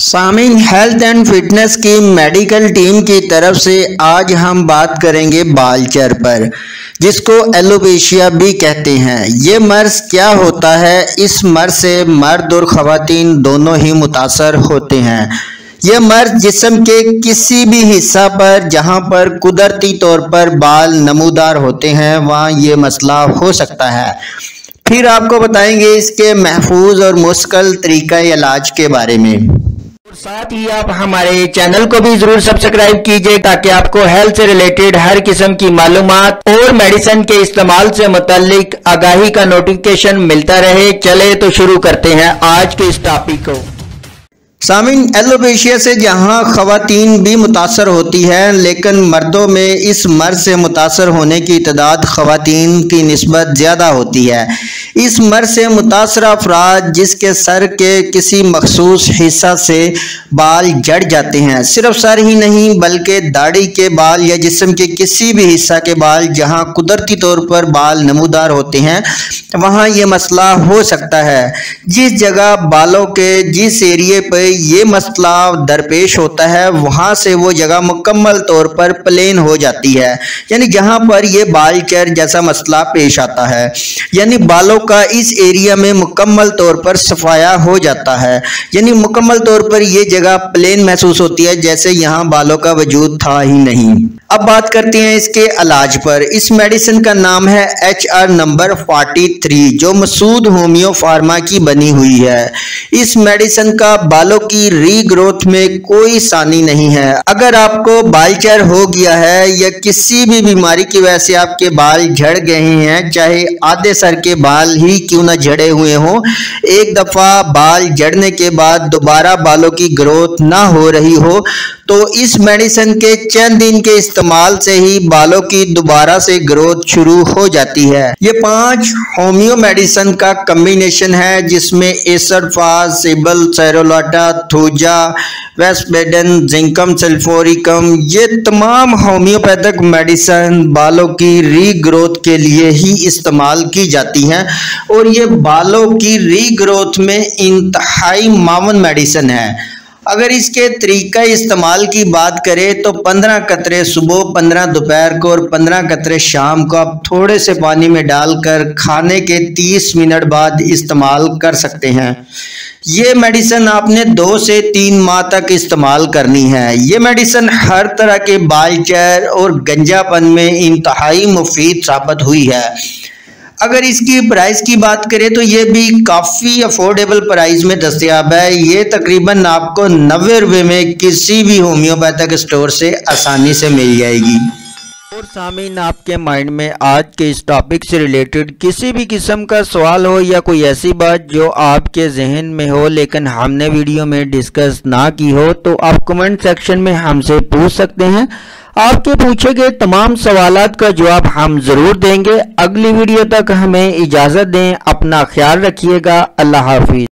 Samin health and fitness की medical team की तरफ से आज हम बात करेंगे बालचर पर, जिसको एलोपेशिया भी कहते हैं। ये मर्ज क्या होता है? इस मर्ज से मर्द और ख़वातीन दोनों ही मुतासर होते हैं। यह मर्ज जिस्म के किसी भी हिस्सा पर जहां पर कुदरती तौर पर बाल नमूदार होते हैं वहां ये मसला हो सकता है। फिर आपको बताएंगे इसके महफूज और मुश्किल तरीका इलाज के बारे में। और साथ ही आप हमारे चैनल को भी जरूर सब्सक्राइब कीजिए ताकि आपको हेल्थ से रिलेटेड हर किस्म की मालूमात और मेडिसिन के इस्तेमाल से मुताल्लिक आगाही का नोटिफिकेशन मिलता रहे। चले तो शुरू करते हैं आज के इस टॉपिक को। सामिन एलोपेशिया से जहां ख़वातीन भी मुतासर होती है, लेकिन मर्दों में इस मर्ज से मुतासर होने की तादाद ख़वातीन की निस्बत ज़्यादा होती है। इस मर्ज से मुतासर अफराद जिसके सर के किसी मखसूस हिस्सा से बाल झड़ जाते हैं, सिर्फ सर ही नहीं बल्कि दाढ़ी के बाल या जिस्म के किसी भी हिस्सा के बाल जहां कुदरती तौर पर बाल नमूदार होते हैं वहां ये मसला हो सकता है। जिस जगह बालों के जिस एरिए पर ये मसला दरपेश होता है वहां से वो जगह मुकम्मल तौर पर प्लेन हो जाती है, यानी जहां पर ये बालचर जैसा मसला पेश आता है, यानी बालों का इस एरिया में मुकम्मल तौर पर सफाया हो जाता है, यानी मुकम्मल तौर पर ये जगह प्लेन महसूस होती है जैसे यहाँ बालों का वजूद था ही नहीं। अब बात करते हैं इसके इलाज पर। इस मेडिसिन का नाम है HR नंबर 43 जो मसूद होम्यो फार्मा की बनी हुई है। इस मेडिसिन का बालों की रीग्रोथ में कोई सानी नहीं है। अगर आपको बालचर हो गया है या किसी भी बीमारी की वजह से आपके बाल झड़ गए हैं, चाहे आधे सर के बाल ही क्यों ना झड़े हुए हों, एक दफा बाल झड़ने के बाद दोबारा बालों की ग्रोथ ना हो रही हो, तो इस मेडिसिन के चंद दिन के इस्तेमाल से ही बालों की दोबारा से ग्रोथ शुरू हो जाती है। ये 5 होम्यो मेडिसिन का कम्बिनेशन है जिसमें एसरफाज, सिबल, सेरोलाटा, थूजा, वेस्पेडन, जिंकम, सल्फोरिकम, ये तमाम होम्योपैथिक मेडिसिन बालों की रीग्रोथ के लिए ही इस्तेमाल की जाती हैं और ये बालों की रीग्रोथ में इंतहाई मावन मेडिसिन है। अगर इसके तरीका इस्तेमाल की बात करें तो 15 कतरे सुबह, 15 दोपहर को और 15 कतरे शाम को आप थोड़े से पानी में डालकर खाने के 30 मिनट बाद इस्तेमाल कर सकते हैं। ये मेडिसिन आपने 2 से 3 माह तक इस्तेमाल करनी है। ये मेडिसिन हर तरह के बालचर और गंजापन में इंतहाई मुफीद साबित हुई है। अगर इसकी प्राइस की बात करें तो ये भी काफ़ी अफोर्डेबल प्राइस में दस्तयाब है। ये तकरीबन आपको 90 रुपये में किसी भी होम्योपैथिक स्टोर से आसानी से मिल जाएगी। और सामीन, आपके माइंड में आज के इस टॉपिक से रिलेटेड किसी भी किस्म का सवाल हो या कोई ऐसी बात जो आपके जहन में हो लेकिन हमने वीडियो में डिस्कस ना की हो, तो आप कमेंट सेक्शन में हमसे पूछ सकते हैं। आपके पूछे गए तमाम सवालात का जवाब हम जरूर देंगे। अगली वीडियो तक हमें इजाज़त दें। अपना ख्याल रखिएगा। अल्लाह हाफिज।